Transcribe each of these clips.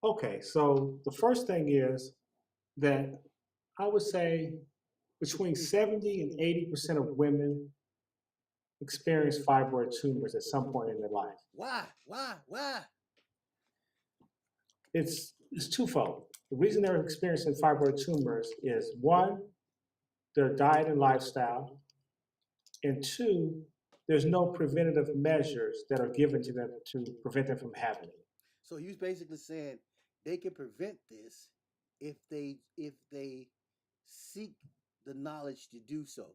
Okay, so the first thing is that I would say between 70 and 80% of women experience fibroid tumors at some point in their life. Why? Why? Why? It's twofold. The reason they're experiencing fibroid tumors is one, their diet and lifestyle, and two, there's no preventative measures that are given to them to prevent them from having it. So you basically saying they can prevent this if they seek the knowledge to do so,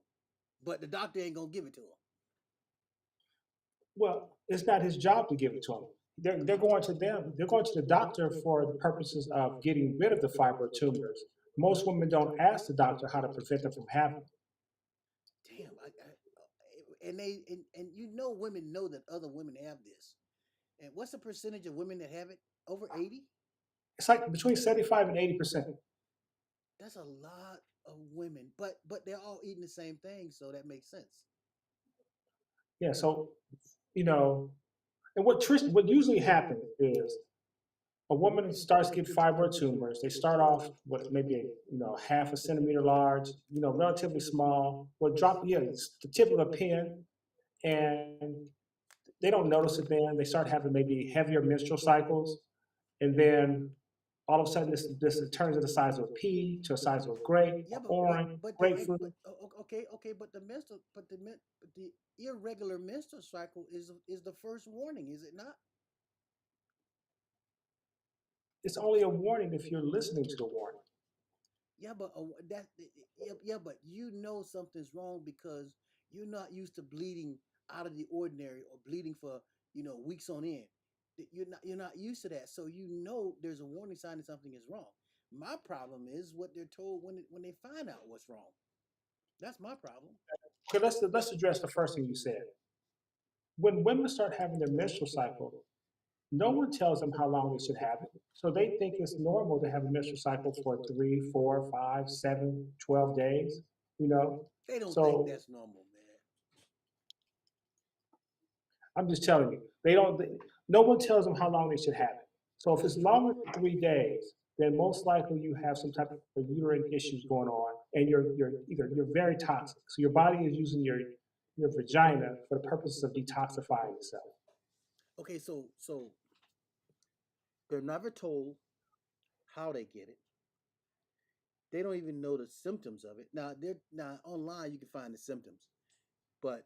but the doctor ain't gonna give it to them. Well, it's not his job to give it to them. They're going to them. They're going to the doctor for the purposes of getting rid of the fibroid tumors. Most women don't ask the doctor how to prevent them from having it. Damn, and you know women know that other women have this. And what's the percentage of women that have it? Over 80? It's like between 75 and 80%. That's a lot of women, but they're all eating the same thing, so that makes sense. Yeah, so you know, and what usually happens is a woman starts getting fibroid tumors. They start off with maybe half a centimeter large, relatively small. Well, drop it's the tip of a pin, and they don't notice it. Then they start having maybe heavier menstrual cycles, and then all of a sudden this turns to the size of a pea, to a size of a grape, Yeah, orange, grapefruit. okay, but the irregular menstrual cycle is the first warning, is it not? It's only a warning if you're listening to the warning. Yeah, but yeah, but you know something's wrong because you're not used to bleeding out of the ordinary or bleeding for weeks on end. You're not used to that, so you know there's a warning sign that something is wrong. My problem is what they're told when they find out what's wrong. That's my problem. Okay, let's address the first thing you said. When women start having their menstrual cycle, no one tells them how long they should have it. So they think it's normal to have a menstrual cycle for 3, 4, 5, 7, 12 days, you know. They don't think So that's normal, man. I'm just telling you, no one tells them how long they should have it. So if it's longer than 3 days, then most likely you have some type of uterine issues going on, and you're very toxic. So your body is using your vagina for the purposes of detoxifying itself. Okay, so they're never told how they get it. They don't even know the symptoms of it. Now online you can find the symptoms, but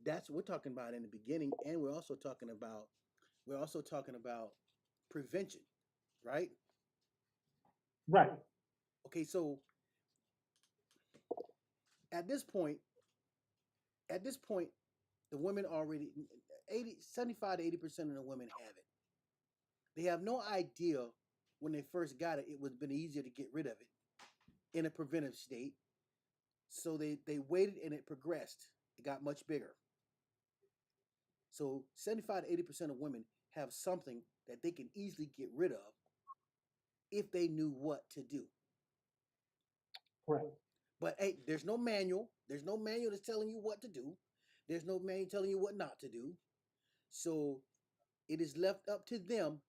that's what we're talking about in the beginning, and we're also talking about prevention, right? Right. Okay, so at this point, at this point, the women already 75 to 80% of the women have it. They have no idea when they first got it, it would have been easier to get rid of it in a preventive state. So they waited and it progressed. It got much bigger. So 75 to 80% of women have something that they can easily get rid of if they knew what to do. Right. But hey, there's no manual. There's no manual that's telling you what to do. There's no manual telling you what not to do. So it is left up to them.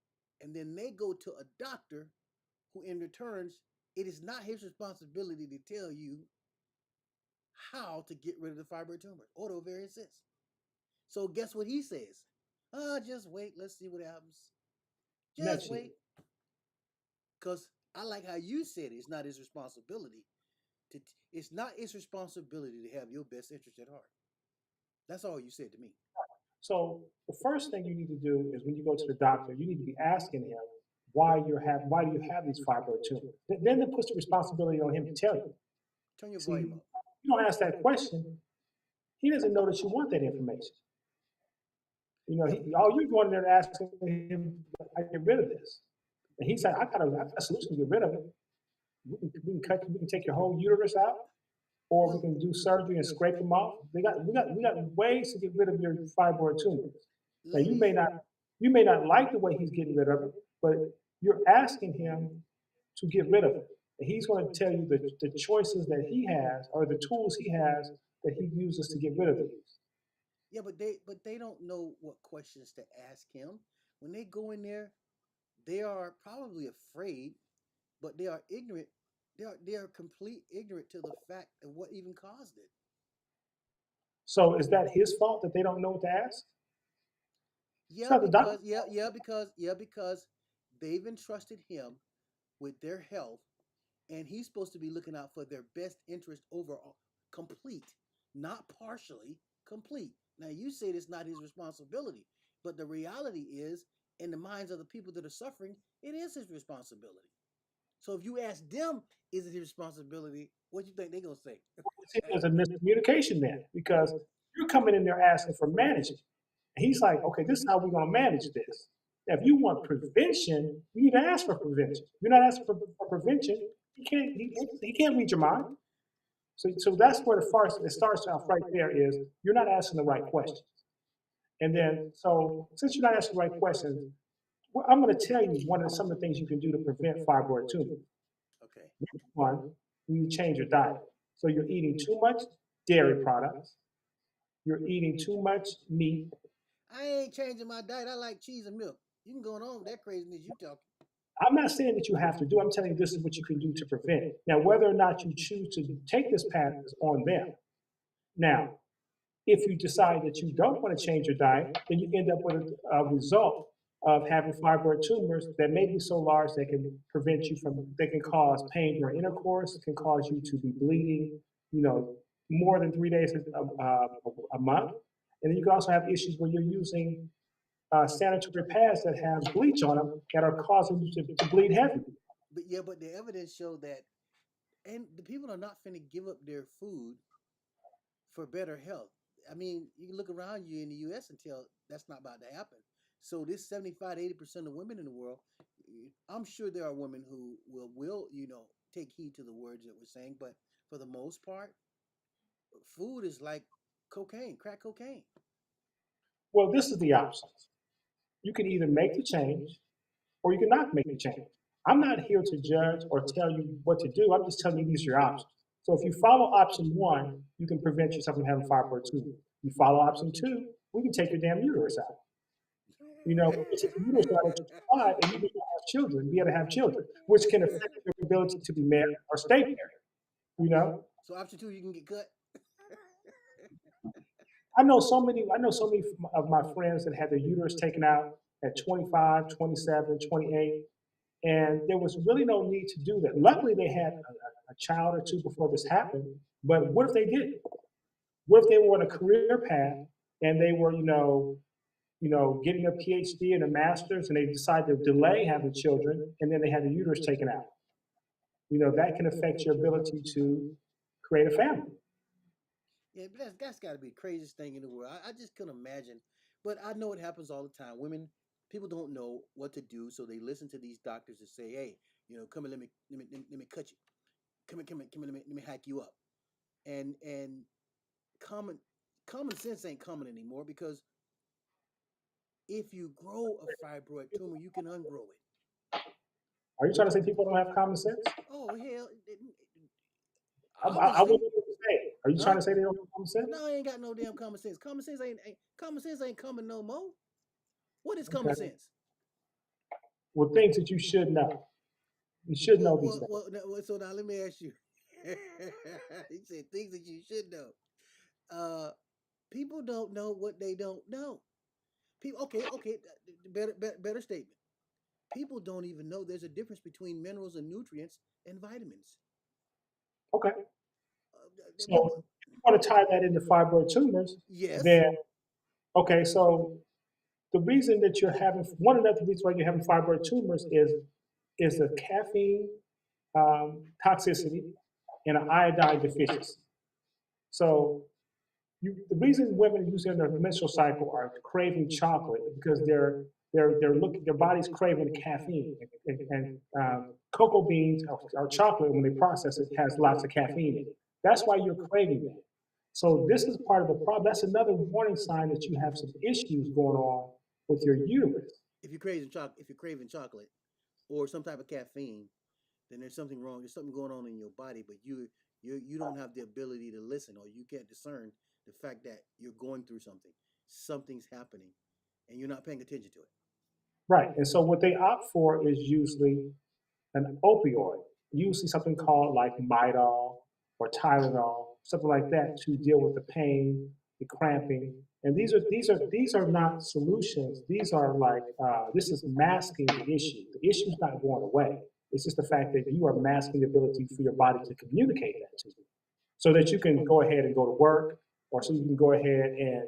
And then they go to a doctor who, in returns, it is not his responsibility to tell you how to get rid of the fibroid tumor or the ovarian cyst. So guess what he says? Just wait. Let's see what happens. Just wait. Because I like how you said it's not his responsibility. It's not his responsibility to have your best interest at heart. That's all you said to me. So the first thing you need to do is when you go to the doctor, you need to be asking him why do you have these fibroid tumors. Then it puts the responsibility on him to tell you. Turn your See, volume up. you don't ask that question, he doesn't know that you want that information. All you're going there asking him, I get rid of this. And he said, I've got a solution to get rid of it. We can take your whole uterus out, or we can do surgery and scrape them off. We got ways to get rid of your fibroid tumors. Now you may not like the way he's getting rid of it, but you're asking him to get rid of it. And he's going to tell you the choices that he has or the tools he has that he uses to get rid of these. Yeah, but they don't know what questions to ask him. When they go in there, they are probably afraid, but they are ignorant. They are complete ignorant to the fact of what even caused it. So is that his fault that they don't know what to ask? It's Yeah, not the because doctor's yeah, fault. because they've entrusted him with their health, and he's supposed to be looking out for their best interest overall, complete, not partially, complete. Now you say it's not his responsibility, but the reality is, in the minds of the people that are suffering, it is his responsibility. So if you ask them, is it his responsibility? What do you think they're gonna say? See, there's a miscommunication there because you're coming in there asking for management. And he's like, okay, this is how we're going to manage this. Now, if you want prevention, you need to ask for prevention. You're not asking for prevention. He can't read your mind. So that's where it starts off right there is you're not asking the right questions. And then, so since you're not asking the right questions, well, I'm going to tell you some of the things you can do to prevent fibroid tumor. Okay. One, you change your diet. So you're eating too much dairy products. You're eating too much meat. I ain't changing my diet. I like cheese and milk. You can go on with that craziness you talking. I'm not saying that you have to do. I'm telling you this is what you can do to prevent it. Now, whether or not you choose to take this path is on them. Now, if you decide that you don't want to change your diet, then you end up with a result of having fibroid tumors that may be so large that can prevent you from, they can cause pain during intercourse, can cause you to be bleeding, you know, more than 3 days a month. And then you can also have issues where you're using sanitary pads that have bleach on them that are causing you to bleed heavy. But yeah, but the evidence showed that, and the people are not finna give up their food for better health. I mean, you can look around you in the U.S. and tell that's not about to happen. So this 75 to 80% of women in the world, I'm sure there are women who will take heed to the words that we're saying, but for the most part, food is like cocaine, crack cocaine. Well, this is the options. You can either make the change or you can not make the change. I'm not here to judge or tell you what to do. I'm just telling you these are your options. So if you follow option one, you can prevent yourself from having fibroid tumor. You follow option two, we can take your damn uterus out. You know, we can take your uterus out at 25 and you can have children, be able to have children, which can affect your ability to be married or stay married. You know, So option two, you can get cut. I know so many of my friends that had their uterus taken out at 25, 27, 28, and there was really no need to do that. Luckily, they had a child or two before this happened. But what if they didn't? What if they were on a career path and they were, getting a PhD and a master's, and they decided to delay having children, and then they had the uterus taken out? That can affect your ability to create a family. Yeah, but that's got to be the craziest thing in the world. I just couldn't imagine. But I know it happens all the time. People don't know what to do, so they listen to these doctors that say, "Hey, come and let me cut you. Come and let me hack you up." And common common sense ain't common anymore because if you grow a fibroid tumor, you can ungrow it. Are you trying to say people don't have common sense? Oh hell, I obviously, wouldn't say. Are you trying huh? to say they don't have common sense? No, I ain't got no damn common sense. Common sense ain't common no more. What is common Okay. sense? Well, things that you should know. You should know these things. So now let me ask you. You said things that you should know. Uh, People don't know what they don't know. People, okay, better statement. People don't even know there's a difference between minerals and nutrients and vitamins. Okay. So People, if you want to tie that into fibroid tumors, yes, then okay, so the reason that you're having one of the reasons why you're having fibroid tumors is the caffeine toxicity and an iodine deficiency. So the reason women using their menstrual cycle are craving chocolate is because their body's craving caffeine and cocoa beans or chocolate when they process it has lots of caffeine in it. That's why you're craving that. So this is part of the problem. That's another warning sign that you have some issues going on with your uterus. if you're craving chocolate or some type of caffeine, then there's something wrong. There's something going on in your body, but you don't have the ability to listen, or you can't discern the fact that you're going through something. Something's happening, and you're not paying attention to it. Right. And so what they opt for is usually an opioid, usually something called like Midol or Tylenol, something like that to deal with the pain, the cramping. And these are not solutions. These are like this is masking the issue. The issue is not going away. It's just the fact that you are masking the ability for your body to communicate that to you, so that you can go ahead and go to work, or so you can go ahead and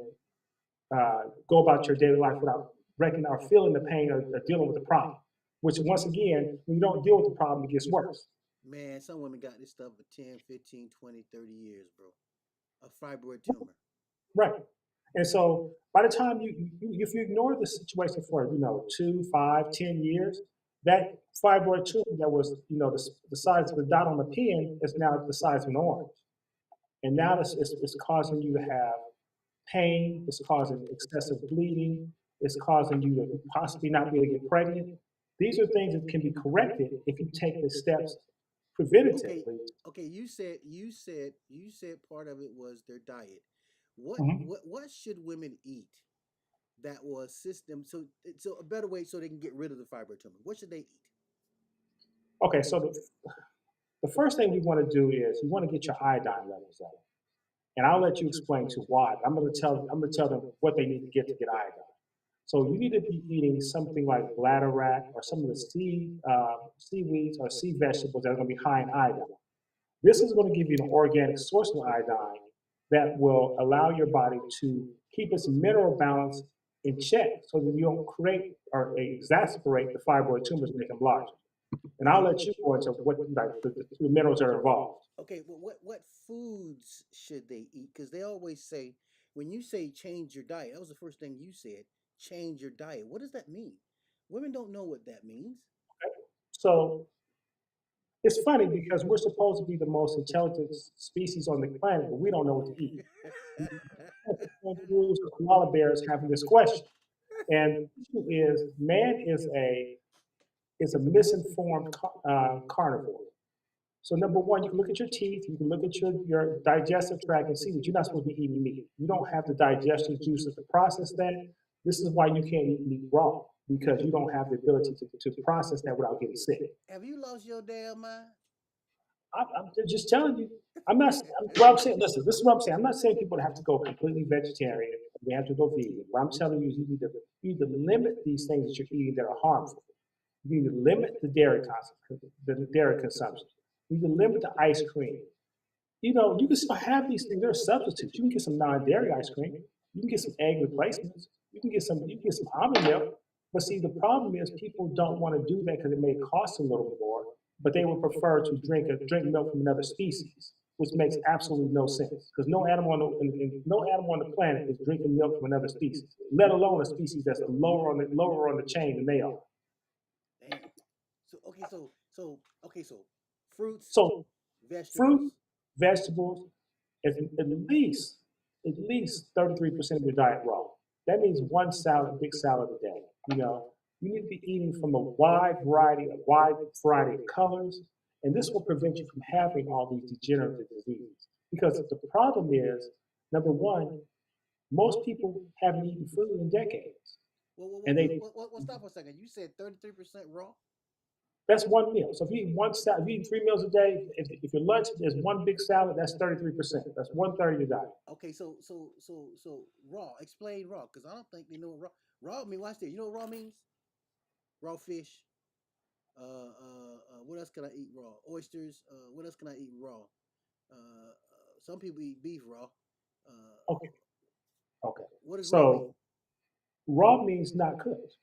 go about your daily life without recognizing or feeling the pain, or dealing with the problem. Which, once again, when you don't deal with the problem, it gets worse. Man, some women got this stuff for 10, 15, 20, 30 years, bro. A fibroid tumor. Right. And so by the time if you ignore the situation for 2, 5, 10 years, that fibroid tumor that was the size of a dot on a pen is now the size of an orange, and now it's causing you to have pain. It's causing excessive bleeding. It's causing you to possibly not be able to get pregnant. These are things that can be corrected if you take the steps Okay, preventatively. okay. You said part of it was their diet. What Mhm. what should women eat that will assist them? So a better way so they can get rid of the fibroid tumor. What should they eat? Okay, so the first thing we want to do is we want to get your iodine levels up. And I'll let you explain to why. I'm going to tell them what they need to get iodine. So you need to be eating something like bladderwrack or some of the seaweeds or sea vegetables that are going to be high in iodine. This is going to give you an organic source of iodine that will allow your body to keep its mineral balance in check, so that you don't create or exacerbate the fibroid tumors and make them larger. And I'll Okay, let you go into what like the minerals that are involved. okay. Well, what foods should they eat? Because they always say when you say change your diet, that was the first thing you said. Change your diet. What does that mean? Women don't know what that means. So it's funny because we're supposed to be the most intelligent species on the planet, but we don't know what to eat. Kangaroos or koala bears having this question, and the issue is man is a misinformed carnivore. So number one, you can look at your teeth, you can look at your digestive tract and see that you're not supposed to be eating meat. You don't have the digestion juices to process that. This is why you can't eat meat raw, because you don't have the ability to process that without getting sick. Have you lost your damn mind? I'm just telling you. I'm not. What I'm saying. Listen, this is what I'm saying. I'm not saying people have to go completely vegetarian. They have to go vegan. What I'm telling you is you need to limit these things that you're eating that are harmful. You need to limit the dairy consumption. You need to limit the ice cream. You can still have these things. There are substitutes. You can get some non-dairy ice cream. You can get some egg replacements. You can get some almond milk. But see, the problem is people don't want to do that because it may cost a little more. But they would prefer to drink milk from another species, which makes absolutely no sense. Because no animal on the planet is drinking milk from another species, let alone a species that's lower on the chain than they are. Damn. So fruits, So vegetables. fruit, vegetables, at least 33% of your diet raw. That means one salad, big salad a day. You need to be eating from a wide variety of colors, and this will prevent you from having all these degenerative diseases. Because the problem is, number one, most people haven't eaten food in decades, and they Stop for a second. You said 33% raw. that's one meal. So if you eat 3 meals a day, if your lunch is one big salad, that's 33%. That's 1/3 of your diet. Okay, so raw. Explain raw, because I don't think they know what raw. Raw mean. Watch this. You know what raw means? Raw fish. What else can I eat raw? Oysters. What else can I eat raw? Some people eat beef raw. Okay, okay. What does raw mean? So raw means not cooked.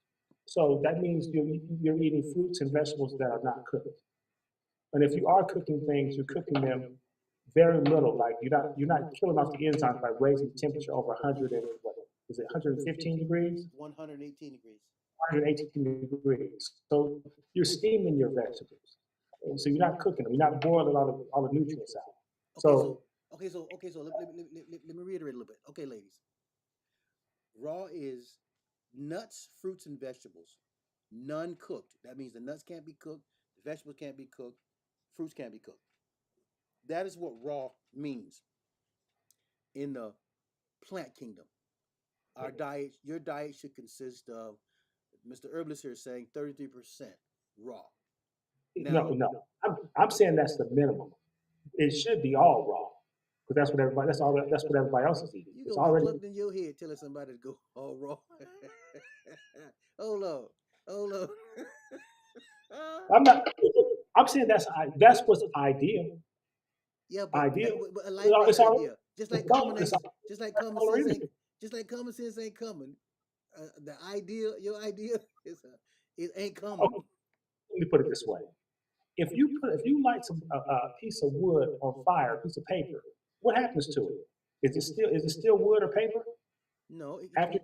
So that means you're eating fruits and vegetables that are not cooked. And if you are cooking things, you're cooking them very little. Like you're not killing off the enzymes by raising the temperature over 100 and what is it 115 degrees, 118 degrees. 118 degrees. So you're steaming your vegetables, and so you're not cooking them. You're not boiling all the nutrients out. Okay, So so let me reiterate a little bit. Okay, ladies, raw is nuts, fruits, and vegetables, none cooked. That means the nuts can't be cooked, the vegetables can't be cooked, fruits can't be cooked. That is what raw means in the plant kingdom. Our diet, your diet should consist of Mr. Herbalist here is saying 33% raw. No, Now, no. I'm saying that's the minimum. It should be all raw because that's what everybody. That's what everybody else is eating. you It's gonna get already. clucked in your head telling somebody to go all raw. Hold on, hold on. I'm not. I'm saying that's what's ideal. Yeah, Ideal. but a life ain't It's all. ideal. Just like It's just like common all sense in ain't, it. just like common sense ain't coming. The ideal, your idea is it ain't coming. Okay, let me put it this way: if you light a piece of wood on fire, a piece of paper, what happens to it? Is it still wood or paper? No, After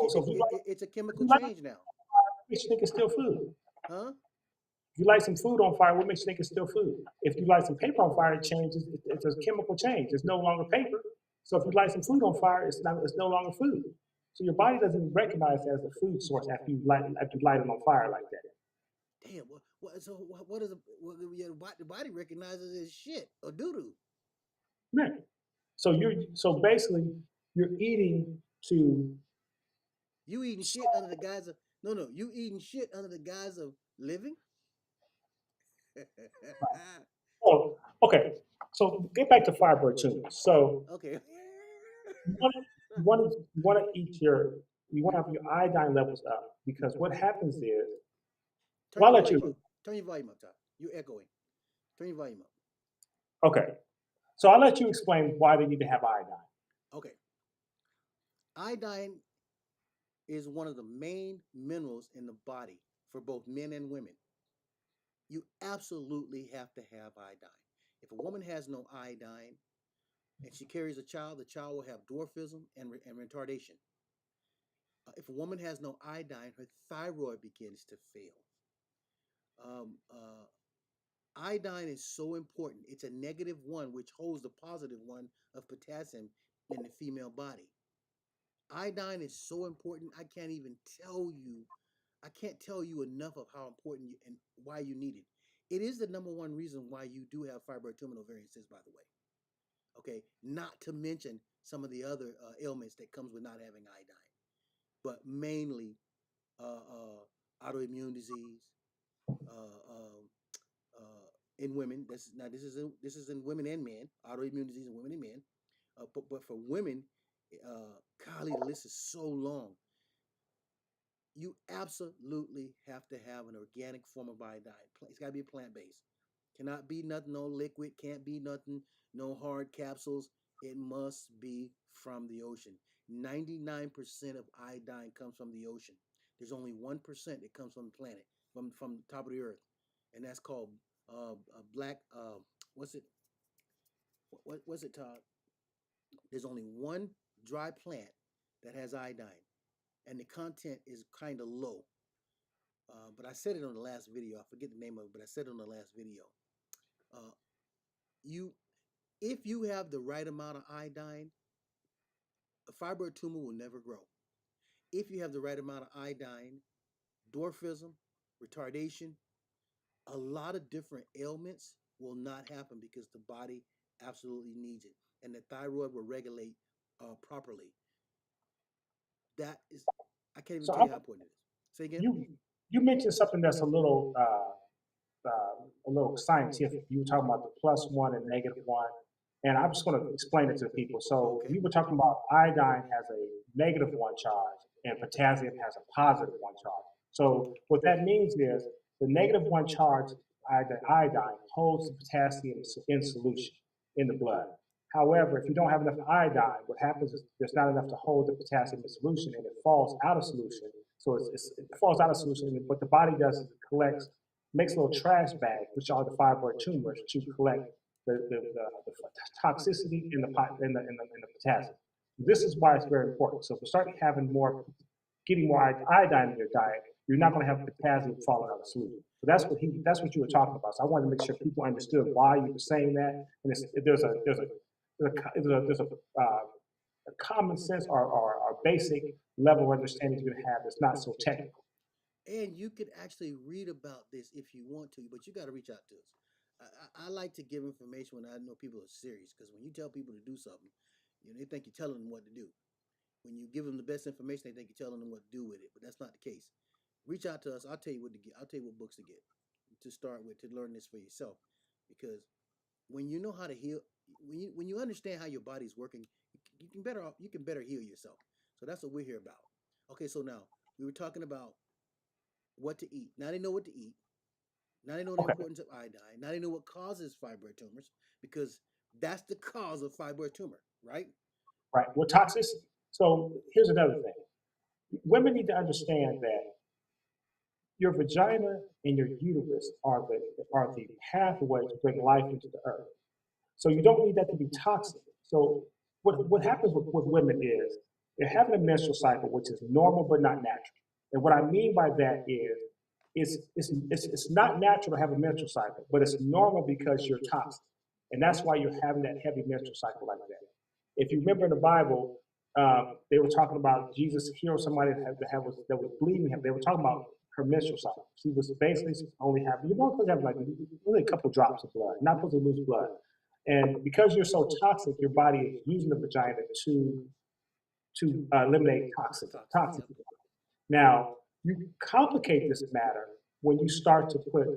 so it's a if chemical you light change now, what makes you think it's still food? huh? If you light some food on fire, what makes you think it's still food? If you light some paper on fire, it changes. It's a chemical change. It's no longer paper. So if you light some food on fire, it's no longer food. So your body doesn't even recognize it as a food source after you light it on fire like that. Damn. So what is the body recognizes as shit or doo doo? Right. So basically you're eating to. You eating shit under the guise of no. You eating shit under the guise of living. Oh, okay. So get back to fibroid tumors. So Okay. you want to eat you want to have your iodine levels up because what happens is, Turn well, your I'll let volume up. you. Turn your volume up, Todd. You're echoing. Turn your volume up. Okay. So I'll let you explain why they need to have iodine. Okay. Iodine is one of the main minerals in the body for both men and women. You absolutely have to have iodine. If a woman has no iodine and she carries a child, the child will have dwarfism and retardation. If a woman has no iodine, her thyroid begins to fail. Um, uh, Iodine is so important. It's a -1, which holds the +1 of potassium in the female body. Iodine is so important. I can't tell you enough of how important and why you need it. It is the #1 reason why you do have fibroid tumor ovarian cyst, by the way. Okay, not to mention some of the other ailments that comes with not having iodine, but mainly autoimmune disease in women. This is in women and men. Autoimmune disease in women and men. But for women, golly, the list is so long. You absolutely have to have an organic form of iodine. It's got to be plant-based. Cannot be nothing, no liquid. Can't be nothing, no hard capsules. It must be from the ocean. 99% of iodine comes from the ocean. There's only 1% that comes from the planet, from the top of the earth, and that's called black. What's it? What's it, Todd? There's only one dry plant that has iodine, and the content is kind of low. But I said it on the last video. I forget the name of it, but I said it on the last video. Uh, you, if you have the right amount of iodine, a fibroid tumor will never grow. If you have the right amount of iodine, dwarfism, retardation, a lot of different ailments will not happen because the body absolutely needs it, and the thyroid will regulate properly. That is, I can't even So tell you how important it is. Say again. you mentioned something that's a little scientific. You were talking about the +1 and -1, and I'm just going to explain it to people. So Okay. we were talking about iodine has a -1 charge and potassium has a +1 charge. So what that means is the -1 charge iodine holds the potassium in solution in the blood. However, if you don't have enough iodine, what happens is there's not enough to hold the potassium in solution, and it falls out of solution. So it falls out of solution, and what the body does is it collects, makes little trash bags, which are the fibroid tumors, to collect the toxicity in the potassium. This is why it's very important. So if you start getting more iodine in your diet, you're not going to have potassium falling out of solution. So that's what you were talking about. So I wanted to make sure people understood why you were saying that. And there's a common sense or basic level of understanding you're going to have that's not so technical. And you could actually read about this if you want to, but you got to reach out to us. I like to give information when I know people are serious, because when you tell people to do something, they think you're telling them what to do. When you give them the best information, they think you're telling them what to do with it, but that's not the case. reach out to us. I'll tell you what to get. I'll tell you what books to get to start with to learn this for yourself. Because when you know how to heal, when you understand how your body's working, you can better heal yourself. So that's what we're here about. Okay, so now we were talking about what to eat. Now they know what to eat. Now they know the Okay. importance of iodine. Now they know what causes fibroid tumors, because that's the cause of fibroid tumor, right? Right. Well, toxicity. So here's another thing. Women need to understand that your vagina and your uterus are the pathway to bring life into the earth. So you don't need that to be toxic. So what happens with women is they're having a menstrual cycle, which is normal but not natural. And what I mean by that is it's not natural to have a menstrual cycle, but it's normal because you're toxic. And that's why you're having that heavy menstrual cycle like that. If you remember in the Bible, they were talking about Jesus healed somebody that was bleeding. They were talking about her menstrual cycle. She was basically only having, you're not supposed to have like only a couple drops of blood, not supposed to lose blood. And because you're so toxic, your body is using the vagina to eliminate toxic. Now, you complicate this matter when you start to put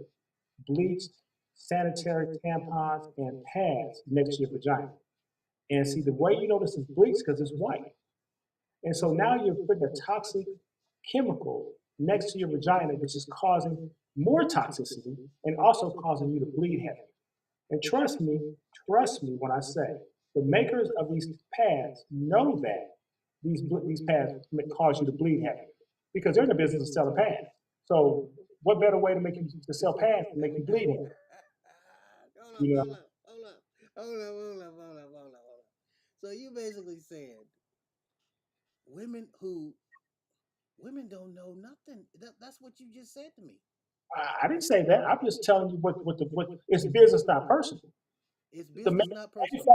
bleached sanitary tampons and pads next to your vagina. And see, the way you know this is bleached because it's white. And so now you're putting a toxic chemical next to your vagina, which is causing more toxicity and also causing you to bleed heavy. And trust me when I say the makers of these pads know that these pads cause you to bleed heavy because they're in the business of selling pads. So what better way to make you to sell pads to make you bleed heavy? You know, Hold up. So you basically said women don't know nothing. That's what you just said to me. I didn't say that. I'm just telling you what it's business, not personal. It's The business, not personal.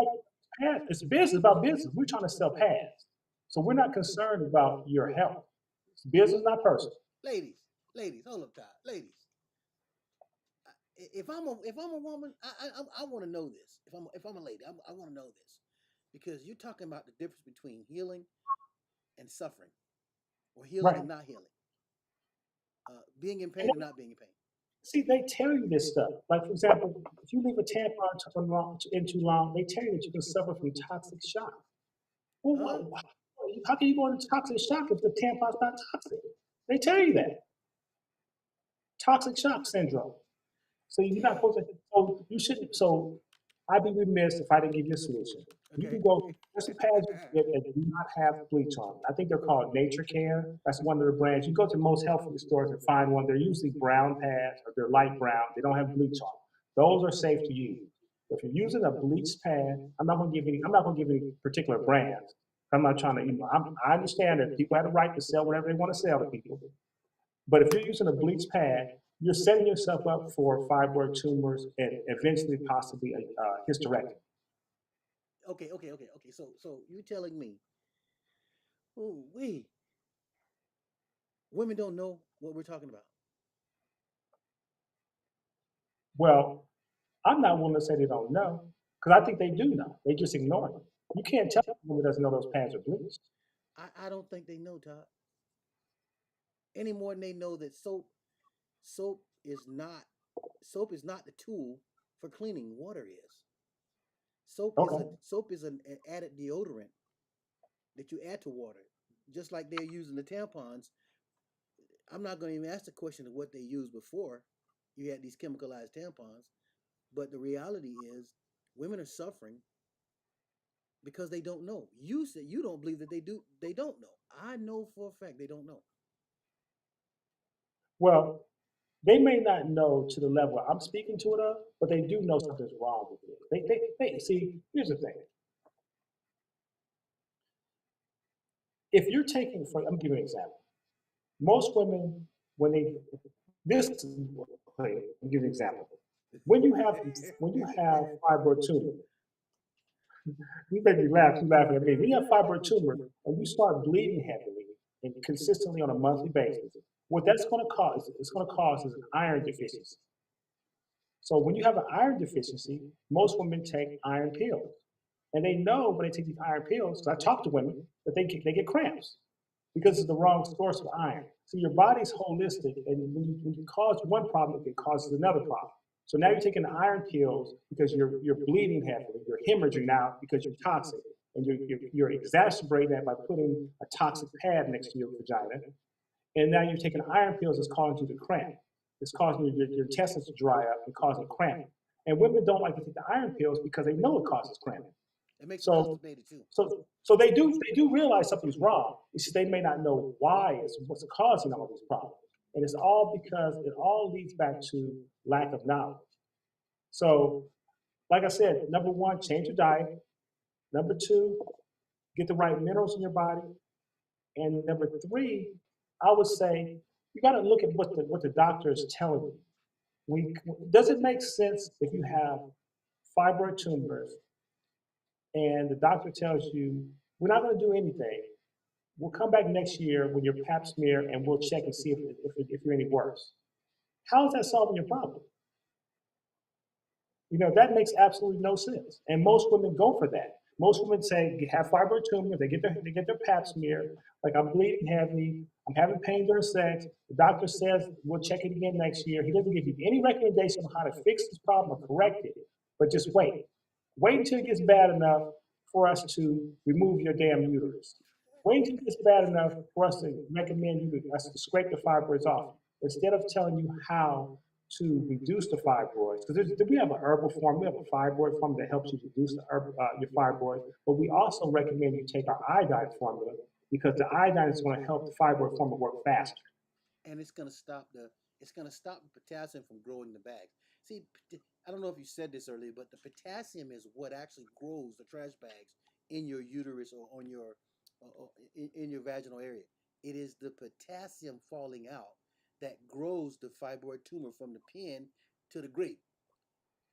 pads, it's business about business. We're trying to sell pads. So we're not concerned about your health. It's business, not personal. Ladies, hold up, Todd. Ladies, if I'm a woman, I want to know this. If I'm a lady, I want to know this, because you're talking about the difference between healing and suffering, or healing Right. and not healing, being in And pain and not being in pain. see, they tell you this stuff. Like, for example, if you leave a tampon in too long, they tell you that you can suffer from toxic shock. Huh? Well, how can you go into toxic shock if the tampon's not toxic? They tell you that. Toxic shock syndrome. So you're not supposed to, so you shouldn't, so I'd be remiss if I didn't give you a solution. You Okay. can go, there's some pads you can get that do not have bleach on. I think they're called Nature Care. That's one of the brands. You go to most health food stores and find one. They're usually brown pads or they're light brown. They don't have bleach on. Those are safe to use. If you're using a bleached pad, I'm not gonna give any particular brands. I'm not trying to, I understand that people have the right to sell whatever they want to sell to people. But if you're using a bleach pad, you're setting yourself up for fibroid tumors and eventually possibly a hysterectomy. Okay. So you telling me, oh, women don't know what we're talking about? Well, I'm not willing to say they don't know because I think they do know. They just ignore it. You can't tell a woman doesn't know those pads are bleached. I don't think they know, Todd. Any more than they know that soap is not the tool for cleaning. Water is. Okay. Soap is an added deodorant that you add to water, just like they're using the tampons. I'm not going to even ask the question of what they used before you had these chemicalized tampons, but the reality is women are suffering because they don't know. You said you don't believe that they do. They don't know. I know for a fact they don't know. Well, they may not know to the level I'm speaking to it of, but they do know something's wrong with it. They see, here's the thing. If you're taking, I'm giving you an example. Most women, when they, this, okay, I'll give you an example. When you have fibroid tumor, you make me laugh. You laughing at me. When you have fibroid tumor and you start bleeding heavily and consistently on a monthly basis, what that's going to cause, it's going to cause is an iron deficiency. So when you have an iron deficiency, most women take iron pills, and they know when they take these iron pills. Because I talk to women that they get cramps. because it's the wrong source of iron. So your body's holistic, and when you cause one problem, it causes another problem. So now you're taking the iron pills because you're bleeding heavily, you're hemorrhaging now because you're toxic, and you're exacerbating that by putting a toxic pad next to your vagina. And now you're taking iron pills that's causing you to cramp. It's causing your intestines to dry up and causing cramping. And women don't like to take the iron pills because they know it causes cramping. It makes them So constipated too. so they do realize something's wrong. It's just they may not know why it's what's causing all these problems. And it's all because it all leads back to lack of knowledge. So, like I said, number one, change your diet. Number two, get the right minerals in your body. And number three, I would say you got to look at what the doctor is telling you. Does it make sense if you have fibroid tumors and the doctor tells you, we're not going to do anything. We'll come back next year with your pap smear and we'll check and see if you're any worse. How is that solving your problem? That makes absolutely no sense. And most women go for that. Most women say, have fibroid tumors, they get their pap smear, like I'm bleeding heavy, I'm having pain during sex. The doctor says, we'll check it again next year. He doesn't give you any recommendation on how to fix this problem or correct it, but just wait. Wait until it gets bad enough for us to remove your damn uterus. Wait until it gets bad enough for us to recommend us to scrape the fibroids off, instead of telling you how to reduce the fibroids. Because we have a herbal form, we have a fibroid form that helps you reduce your fibroids, but we also recommend you take our iodine formula because the iodine is going to help the fibroid formula work faster. And it's going to stop the potassium from growing the bags. See, I don't know if you said this earlier, but the potassium is what actually grows the trash bags in your uterus or on your in your vaginal area. It is the potassium falling out that grows the fibroid tumor from the pin to the grape.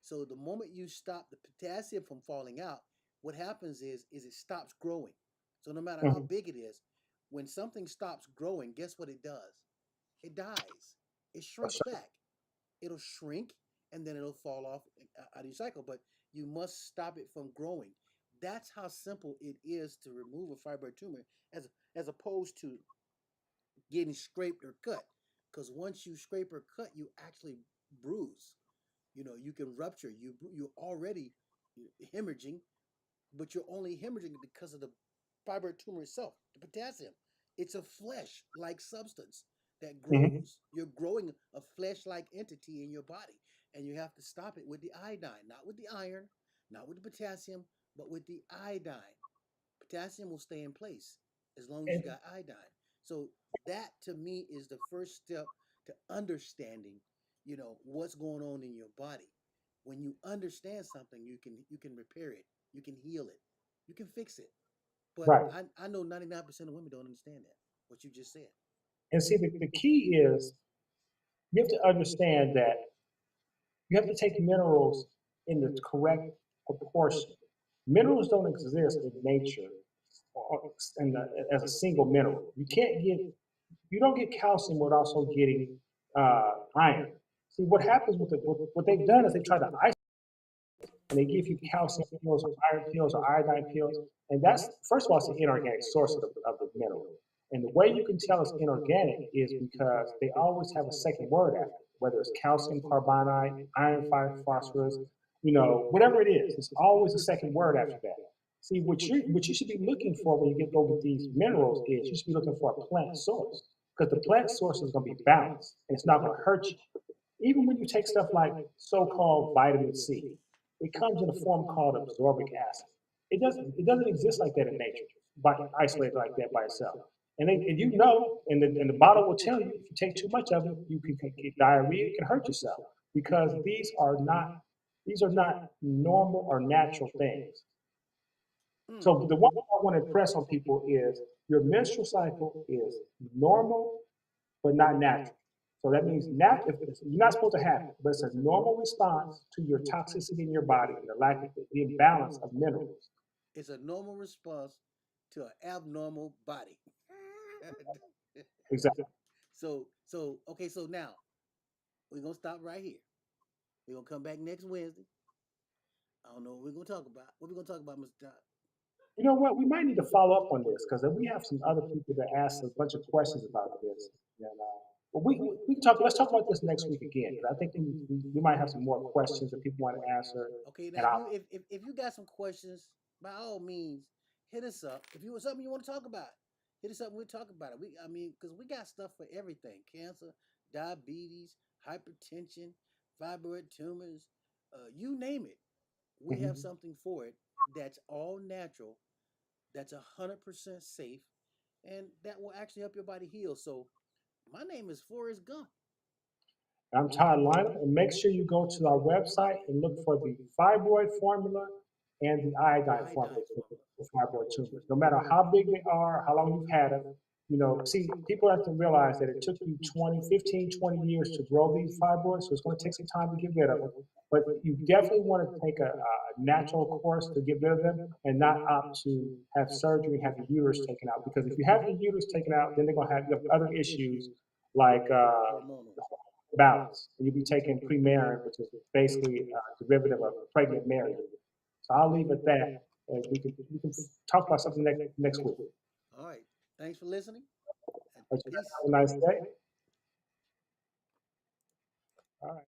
So the moment you stop the potassium from falling out, what happens is it stops growing. So no matter how big it is, when something stops growing, guess what it does? It dies. It shrinks back. It'll shrink and then it'll fall off out of your cycle. But you must stop it from growing. That's how simple it is to remove a fibroid tumor, as opposed to getting scraped or cut. Because once you scrape or cut, you actually bruise. You can rupture. You're already hemorrhaging, but you're only hemorrhaging because of the fibroid tumor itself, the potassium. It's a flesh-like substance that grows. You're growing a flesh-like entity in your body, and you have to stop it with the iodine, not with the iron, not with the potassium, but with the iodine. Potassium will stay in place as long as you got iodine. So that to me is the first step to understanding, what's going on in your body. When you understand something, you can repair it, you can heal it, you can fix it. But Right. I know 99% of women don't understand that, what you just said. And see, the key is you have to understand that you have to take minerals in the correct proportion. Minerals don't exist in nature as a single mineral. You don't get calcium without also getting iron. See, what happens what they've done is they try to isolate, and they give you calcium pills or iron pills or iodine pills. And that's, first of all, it's an inorganic source of the mineral. And the way you can tell it's inorganic is because they always have a second word after it, whether it's calcium carbonate, iron phosphorus, whatever it is, it's always a second word after that. See, what you should be looking for when you go with these minerals is you should be looking for a plant source, because the plant source is going to be balanced and it's not going to hurt you. Even when you take stuff like so-called vitamin C, it comes in a form called absorbic acid. It doesn't exist like that in nature, by isolated like that by itself. And the bottle will tell you if you take too much of it, you can get diarrhea, you can hurt yourself, because these are not normal or natural things. So the one thing I want to impress on people is your menstrual cycle is normal, but not natural. So that means you're not supposed to have it, but it's a normal response to your toxicity in your body and the imbalance of minerals. It's a normal response to an abnormal body. Exactly. So okay, so now we're gonna stop right here. We're gonna come back next Wednesday. I don't know what we're gonna talk about. What we're gonna talk about, Mr. Todd? You know what? We might need to follow up on this because we have some other people that asked a bunch of questions about this. And, but we can talk. Let's talk about this next week again. 'Cause I think we might have some more questions that people want to answer. Okay, now And if I'll, if you got some questions, by all means, hit us up. If you want something you want to talk about, hit us up. We'll talk about it. I mean, because we got stuff for everything: cancer, diabetes, hypertension, fibroid tumors, you name it. We have Mhm. something for it that's all natural, that's 100% safe, and that will actually help your body heal. So, my name is Forrest Gump. I'm Todd Lionel, and make sure you go to our website and look for the fibroid formula and the iodine formula Iodine formula. for fibroid tumors. No matter how big they are, how long you've had them, see, people have to realize that it took you 20, 15, 20 years to grow these fibroids, so it's going to take some time to get rid of them. But you definitely want to take a natural course to get rid of them and not opt to have surgery and have your uterus taken out. Because if you have your uterus taken out, then they're going to have other issues like Hormonal. balance. And you'll be taking Premarin, which is basically a derivative of pregnant Mary. So I'll leave it at that. And we can talk about something next week. All right. Thanks for listening. And Have peace. a nice day. All right.